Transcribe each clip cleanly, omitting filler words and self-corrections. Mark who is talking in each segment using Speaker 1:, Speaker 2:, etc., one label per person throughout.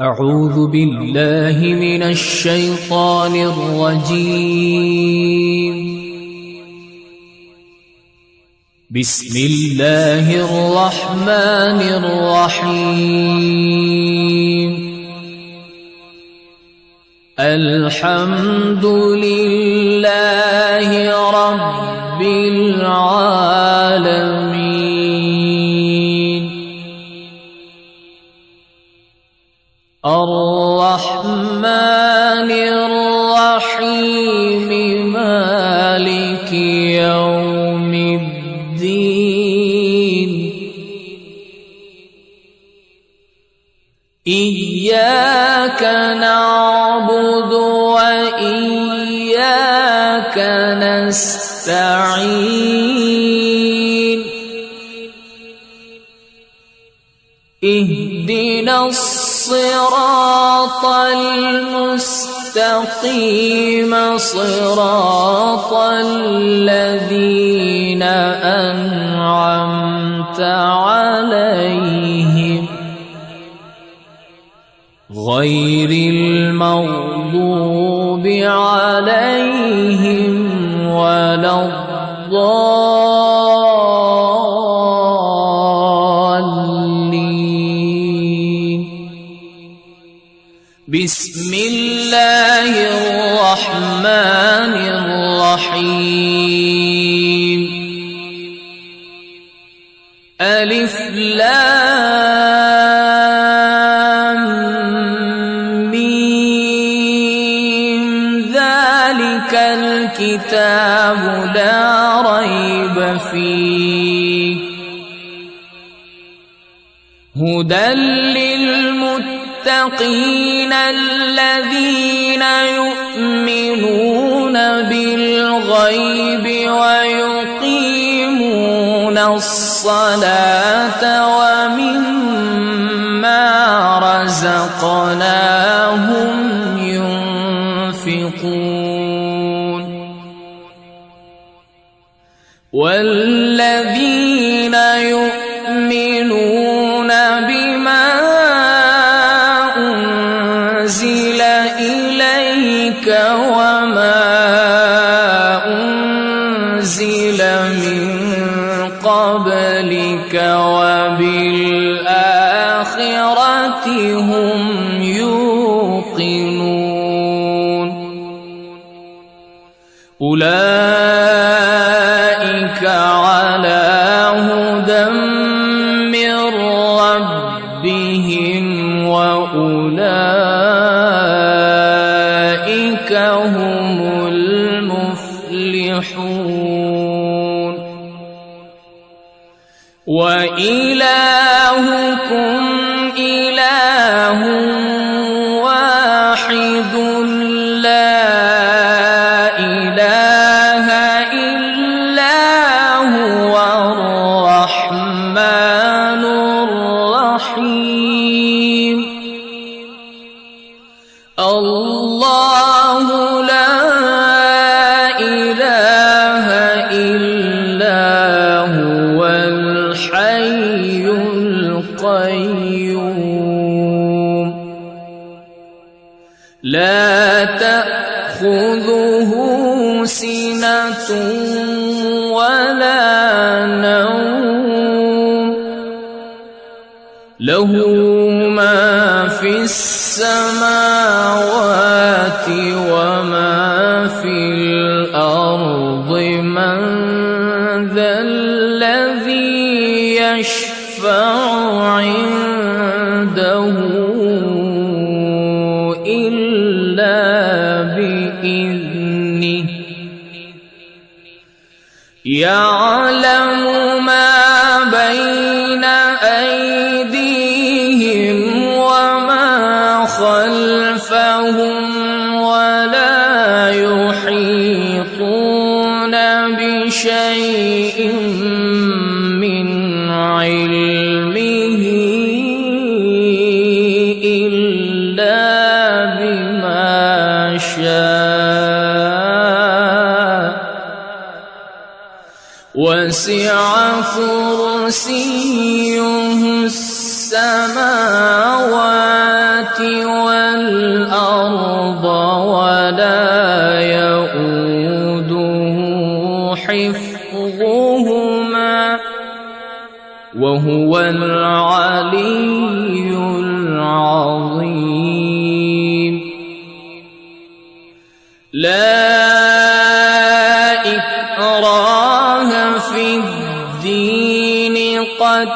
Speaker 1: أعوذ بالله من الشيطان الرجيم. بسم الله الرحمن الرحيم. الحمد لله رب العالمين. الرحمن الرحيم مالك يوم الدين. إياك نعبد وإياك نستعين. اهدنا الصراط المستقيم صراط الذين أنعمت عليهم غير المغضوب عليهم ولا الضالين. بسم الله الرحمن الرحيم. ألف لام ميم. ذلك الكتاب لا ريب فيه هدى للمتقين الذين يؤمنون بالغيب ويقيمون الصلاة ومما رزقناهم ينفقون. والذين يؤمنون بما أنزل إليك وما أنزل من قبلك وبالآخرة هم يوقنون. أولئك على هدى من ربهم وأولئك هم المفلحون. وإلهكم إله واحد لا إله إلا هو الرحمن الرحيم. الله لا إله إلا هو الحي القيوم. لا تأخذه سنة ولا نوم. له ما في السماوات وما في الأرض. من ذا الذي يشفع عنده إلا بإذنه. يعلم ما بين أيديهم وما خلفهم ولا يحيطون بشيء من علمه إلا بما شاء. وسع كرسيه السماوات والأرض ولا يؤوده حفظهما وهو العلي العظيم. لا إكراه في الدين قد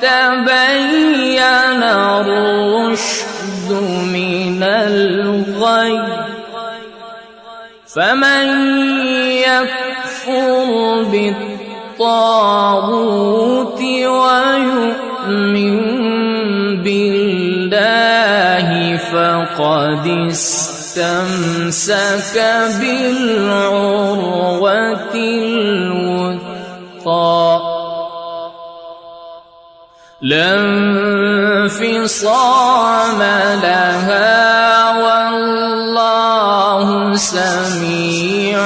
Speaker 1: تبين الرشد من الغي فمن يكفر بالطاغوت ويؤمن بالله فقد استمسك بالعروة الوثقى لا انفصام لها والله سميع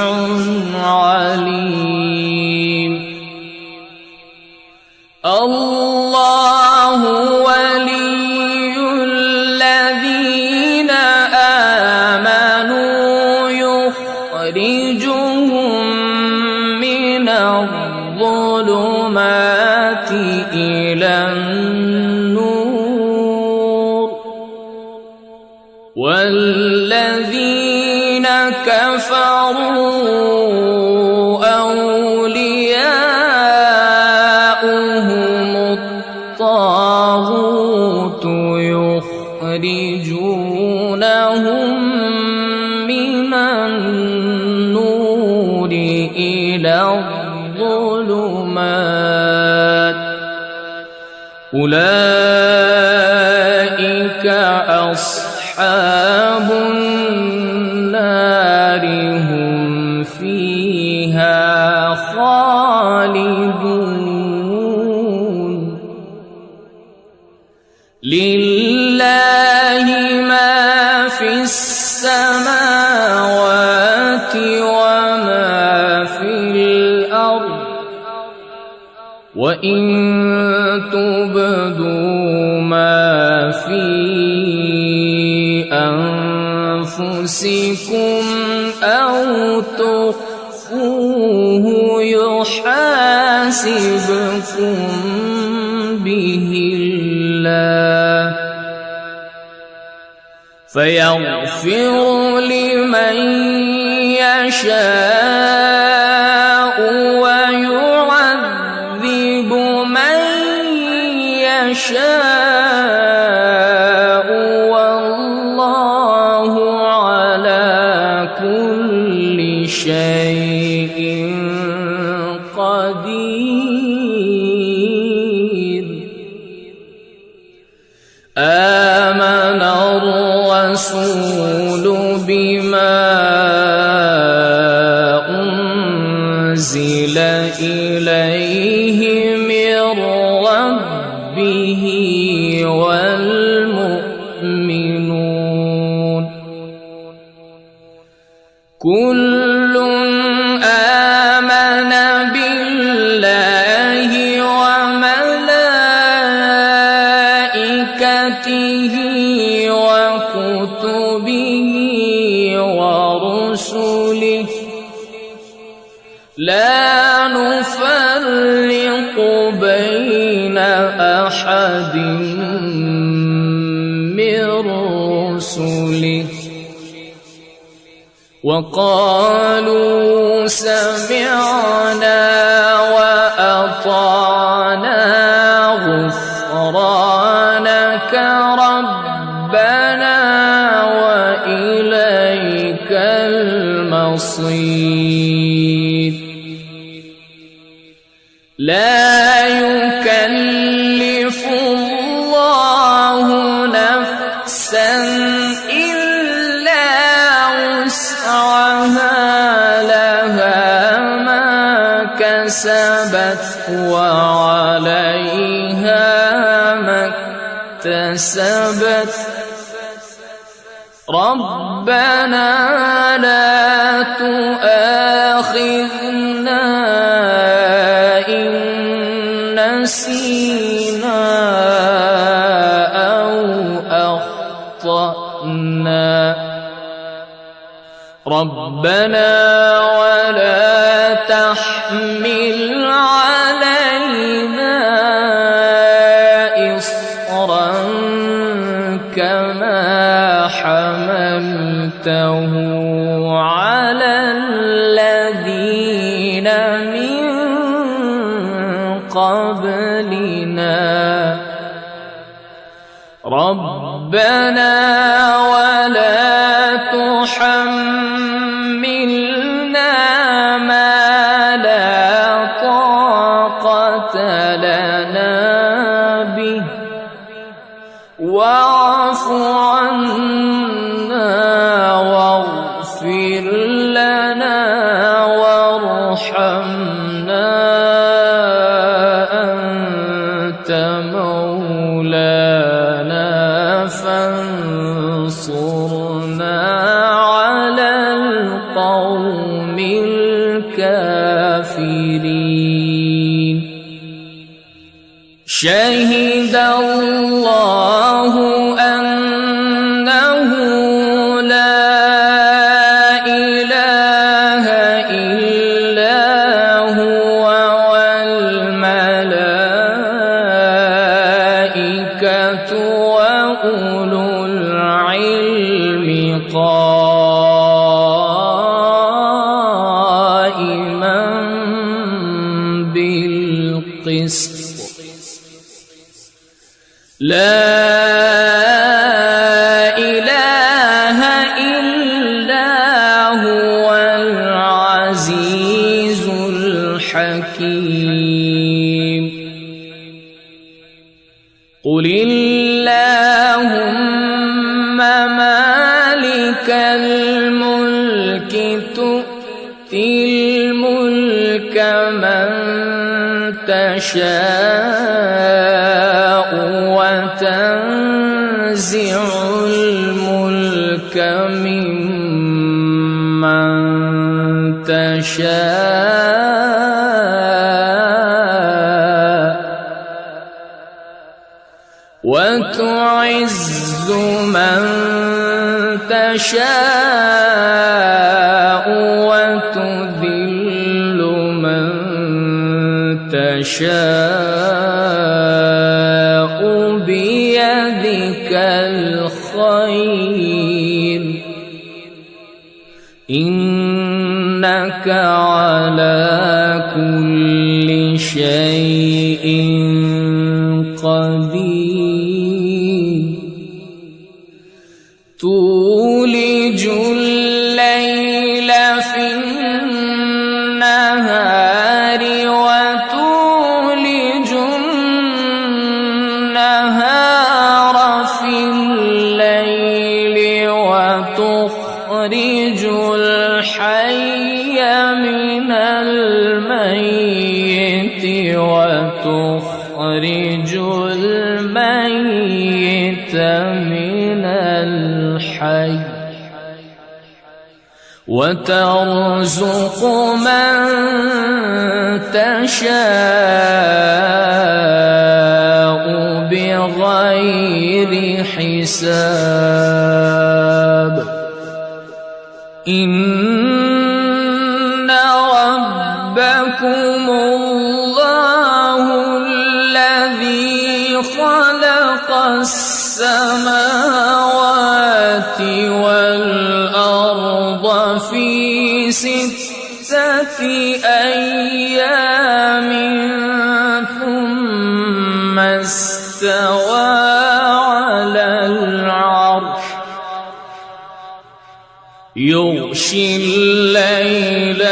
Speaker 1: عليم. الله ولي الذين آمنوا يخرجهم من الظلمات إلى النور والذين كفروا أولياؤهم الطاغوت يخرجونهم من النور إلى الظلمات أولئك أصحاب النار هم فيها خالدون. لله ما في السماوات وما في الأرض وإن تبدوا ما في أنفسكم أو تخفوه يحاسبكم به الله فيغفر لمن يشاء ويعذب من يشاء والله على كل شيء قدير. آمن الرسول بما أنزل إليه من ربه والمؤمنون كل آمن بالله وملائكته وكتبه ورسله لا نفرق بين أحد من رسله وقالوا سمعنا وأطعنا غفرانك ربنا وإليك المصير. لا يكلف الله نفسا إلا وسعها لها ما كسبت وعليها ما اكتسبت ربنا لا تؤاخذنا إن نسينا أو أخطأنا ربنا ولا تحمل علينا إصرا كما حملته على الذين من قبلنا ربنا ولا تحملنا ما لا طاقة لنا به واعف عنا واغفر لنا وارحمنا أنت مولانا فانصرنا على القوم الكافرين شهد الله أنه لا إله إلا هو والملائكة وأولو العلم قائما بالقسط لا إله إلا هو العزيز الحكيم قل اللهم مالك الملك تؤتي الملك من تشاء وتنزع الملك ممن تشاء وتعز من تشاء وتذل من تشاء بيدك الخير إنك على كل شيء قدير تولج الليل في النهار وتولج النهار في الليل وتخرج الحي من الميت وتخرج الميت من الحي وترزق من تشاء بغير حساب إن ربكم الله الذي خلق السماوات والأرض في 6 أيام ثم استوى على العرش يغشي الليل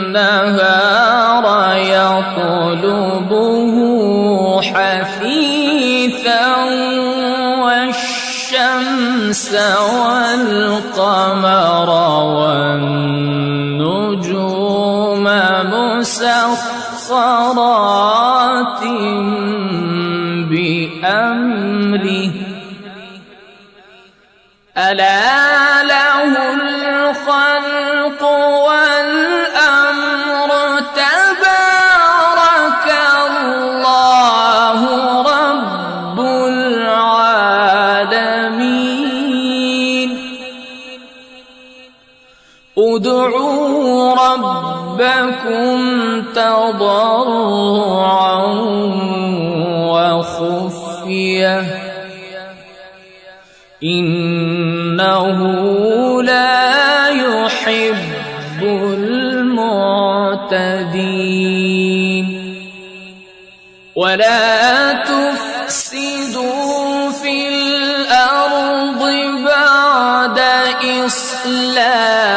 Speaker 1: النهار يطلبه حثيثا والشمس والقمر والنجوم مسخرات بأمره ألا له الخلق والأمر تبارك الله رب العالمين ادعوا ربكم تضرعا وخفية إنه لا يحب المعتدين ولا تفسدوا في الأرض بعد إصلاحها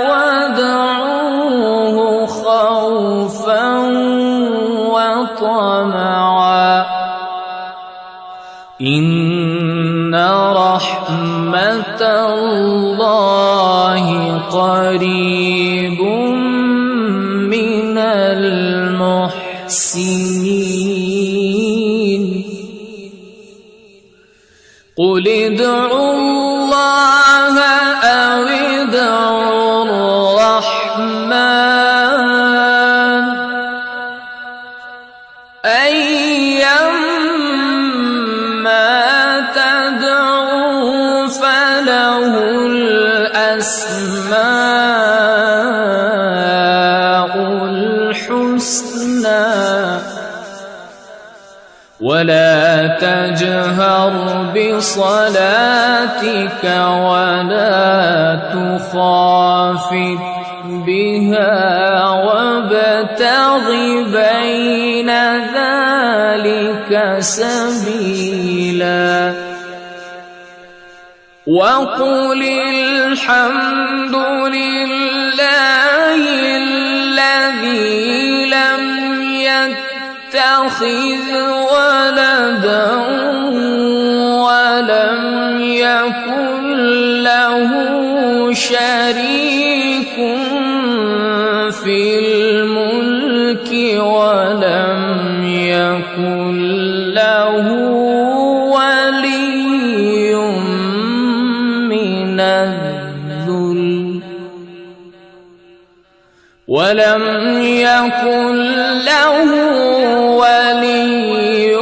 Speaker 1: وادعوه خوفا وطمعا إن رحمة الله قريب من المحسنين قل ادعوا الله أو ادعوا الرحمن أيما تدعوا فله الأسماء الحسنى ولا تجهر بصلاتك ولا تخافت بها وابتغ بين ذلك سبيلا وقل الحمد لله الذي لم يتخذ ولدا ولم يكن له شريك في الملك ولم يكن له ولي من الذل ولم يكن له ولي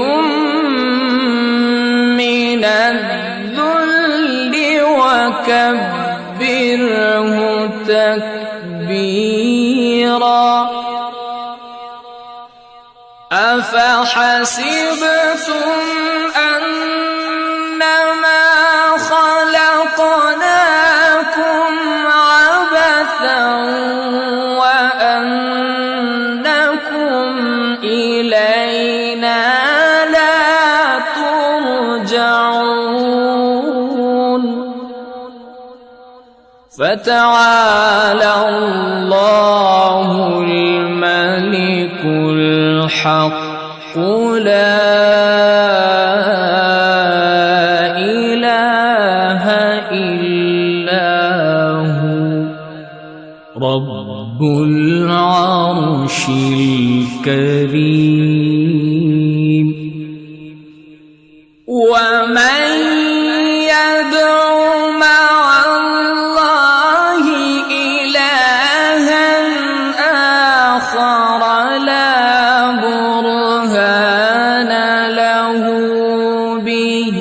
Speaker 1: من الذل وكبره تكبيرا أفحسبتم أنما خلقناكم عبثا وأنكم إلينا لا ترجعون فتعالى الله الملك الحق لا إله إلا هو رب العرش الكريم ومن يدع مع الله إلها آخر لا برهان له به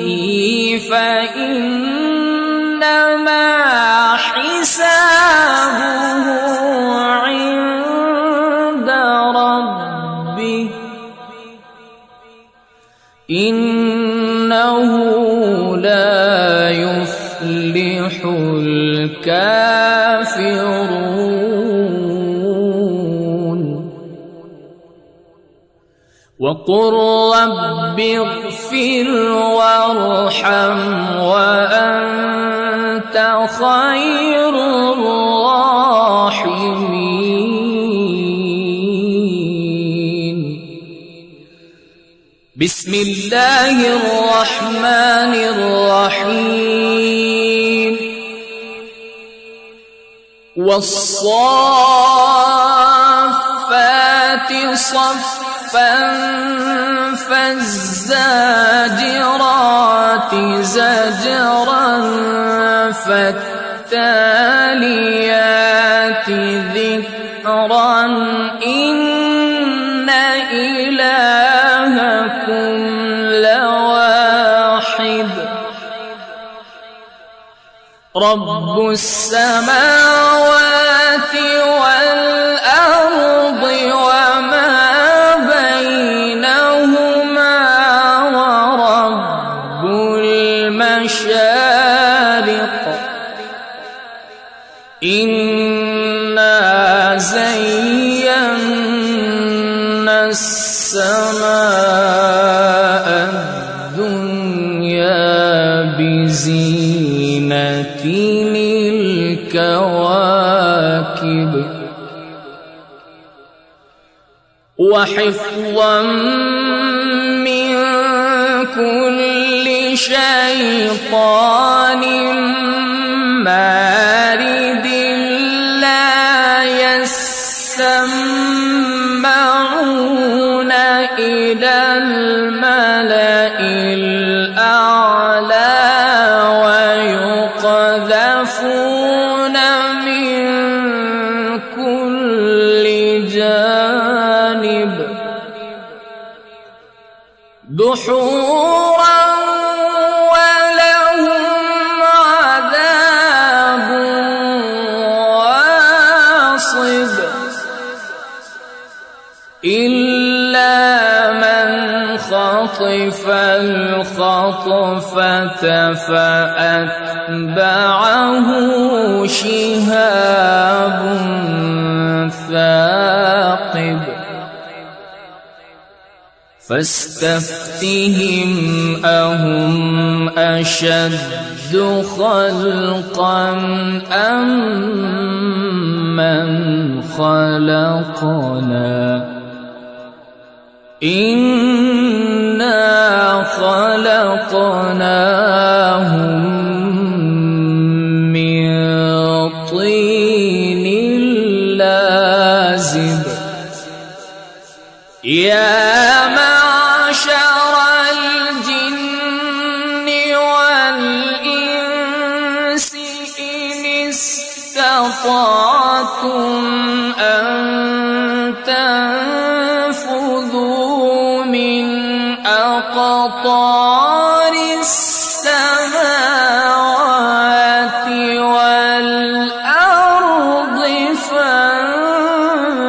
Speaker 1: فإنما حسابه عند ربه إنه لا يفلح الكافرون وقل رب اغفر وارحم وأنت خير الراحمين بسم الله الرحمن الرحيم والصافات صفا فالزاجرات زجرا فالتاليات ذكرا إن إلهكم لواحد رب السماوات والأرض وما بينهما ورب المشارق إنا زينا السماء الدنيا بزينة الكواكب وحفظا من كل شيطان مارد لا يسمعون إلى الملأ الأعلى ويقذفون من كل جانب دحورا ولهم عذاب واصب إلا من خطف الخطفة فأتبعه شهاب ثاقب فاستفتهم أهم أشد خلقا أم من خلقنا إنا خلقناهم من طين لازب يا معشر الجن والإنس إن استطعتم أن تنفذوا من أقطار السماوات والأرض فانفذوا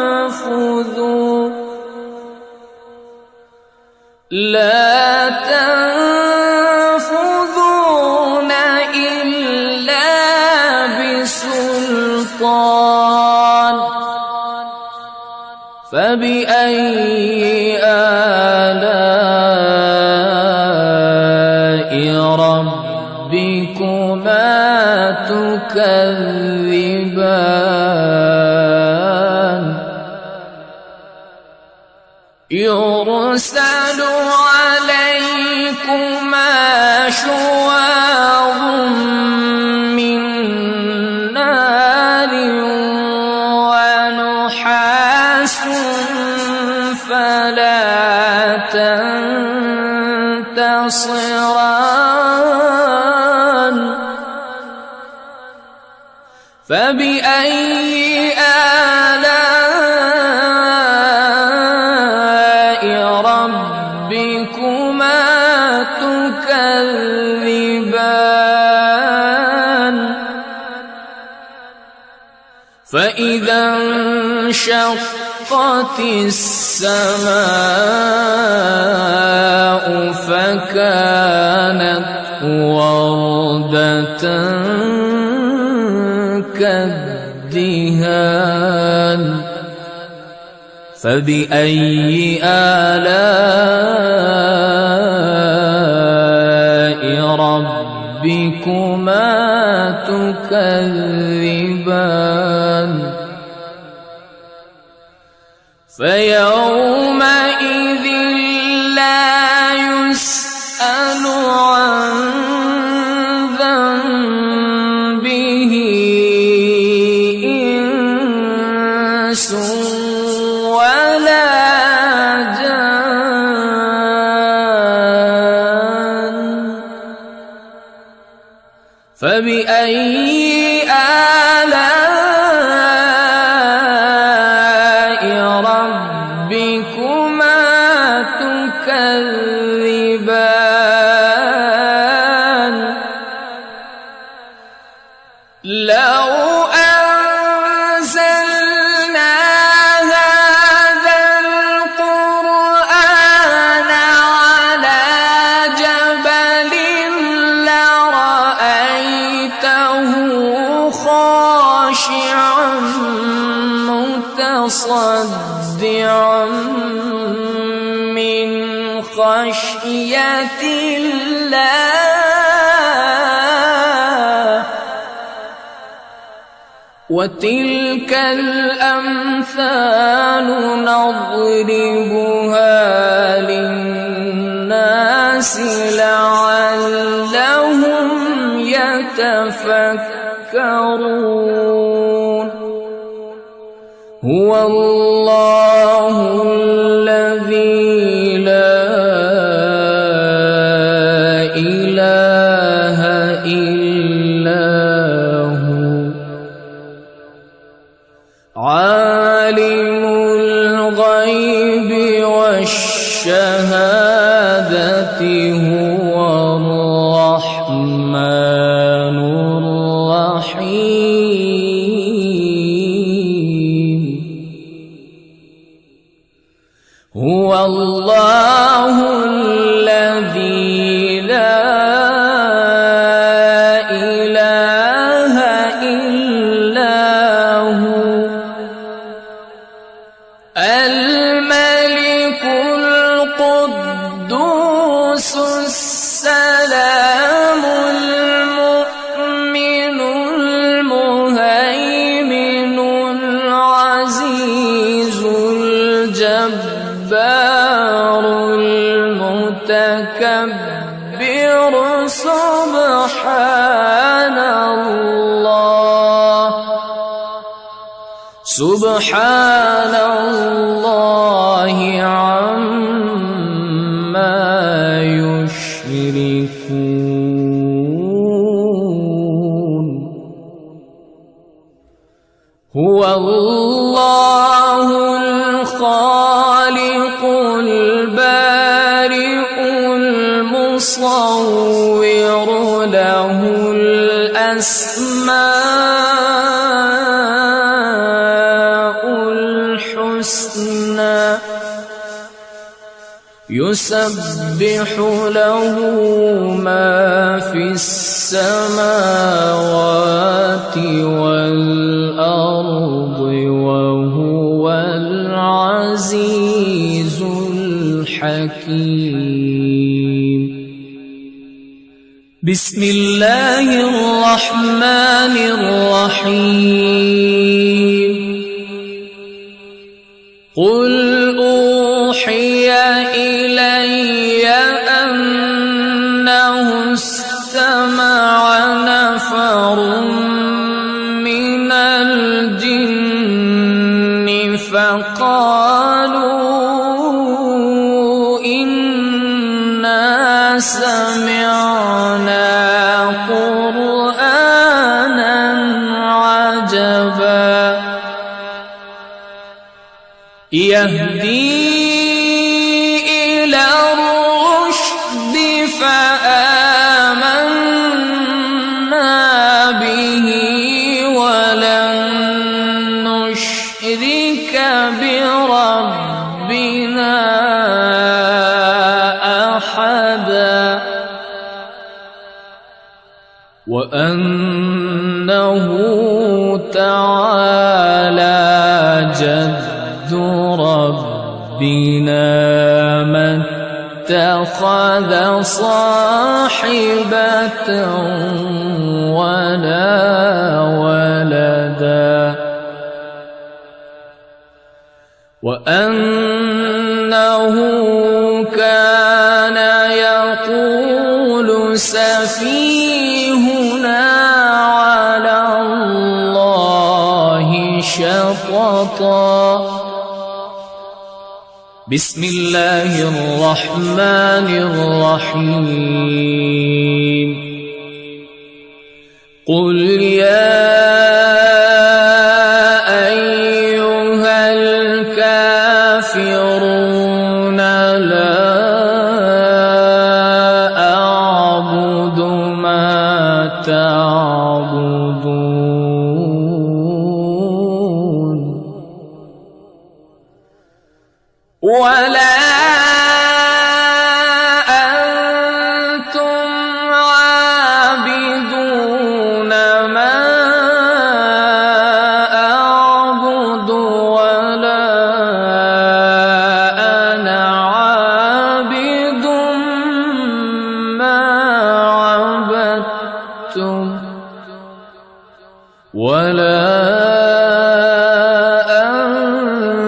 Speaker 1: لا تنفذون إلا بسلطان فبأي آلاء ربكما تكذبان يرسل عليكما شواظ من نار ونحاس فلا تنتصران فبأي آلاء ربكما تكذبان فإذا انشقت السماء فكانت وردة كالدهان فبأي آلاء ربكما تكذبان فيومئذ لا يسأل عن ذنبه إنس ولا جان فبأي آلاء ربكما تكذبان لو أنزلنا هذا القرآن على جبل لرأيته خاشعا متصدعا من خشية الله. وتلك الأمثال نضربها للناس لعلهم يتفكرون. هو الله الذي لا إله إلا هو عالم الغيب والشهادة هو الرحمن الرحيم. هو الله الذي لا إله إلا هو الملك القدوس السلام المؤمن المهيمن العزيز الجبار المتكبر. سبحان الله سبحان الله عما يشركون. هو الله الخالق البارئ المصور له الأسماء الحسنى يسبح له ما في السماوات والأرض وهو العزيز الحكيم. بسم الله الرحمن الرحيم. قل أوحي إلي أنه استمع نفر من الجن فقالوا إنا سمعنا قرآنا عجبا يهدي إلى الرشد فآمنا به ولن نشرك بربنا أحدا. وأنه تعالى جد ربنا ما اتخذ صاحبة ولا ولدا. وأنه كان يقول سفيهنا على الله شططا. بسم الله الرحمن الرحيم. قل يا أيها الكافرون لا أعبد ما تعبدون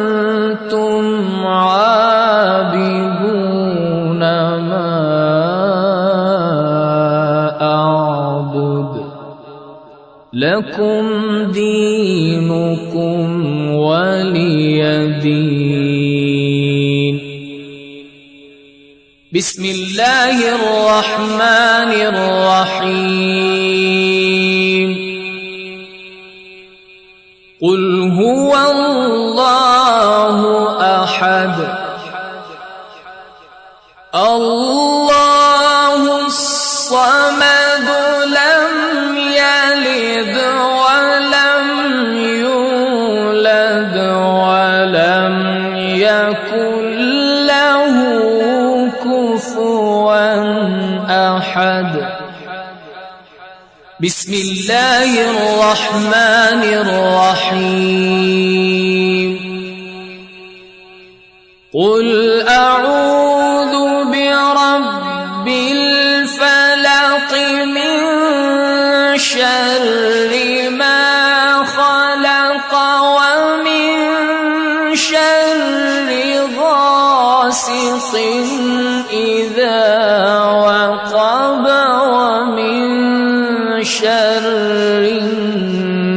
Speaker 1: أنتم عابدون ما أعبد لكم دينكم ولي دين. بسم الله الرحمن الرحيم. قل هو الله أحد الله الصمد لم يلد ولم يولد ولم يكن له كفوا أحد. بسم الله الرحمن الرحيم. قل أعوذ برب الفلق من شر ما خلق ومن شر غاسق إذا وقب ومن شر النفاثات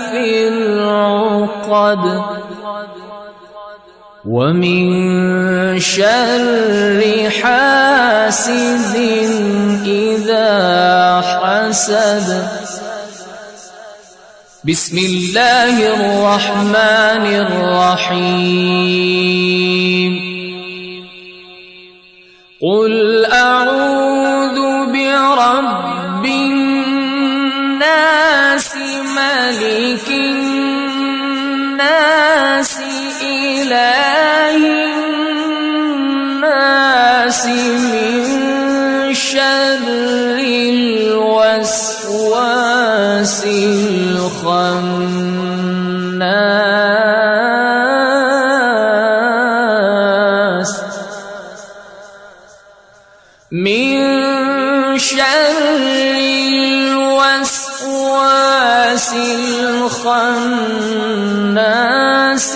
Speaker 1: في العقد ومن شر حاسد إذا حسد. بسم الله الرحمن الرحيم. قل أعوذ برب الناس ملك الناس إله الناس من شر الوسواس الخناس من شر الوسواس الخناس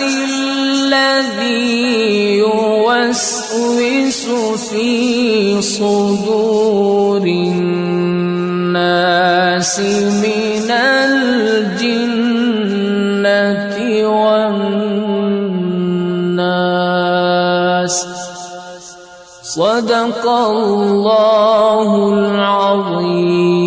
Speaker 1: الذي يوسوس في صدور الناس من الجنة والناس. صدق الله العظيم.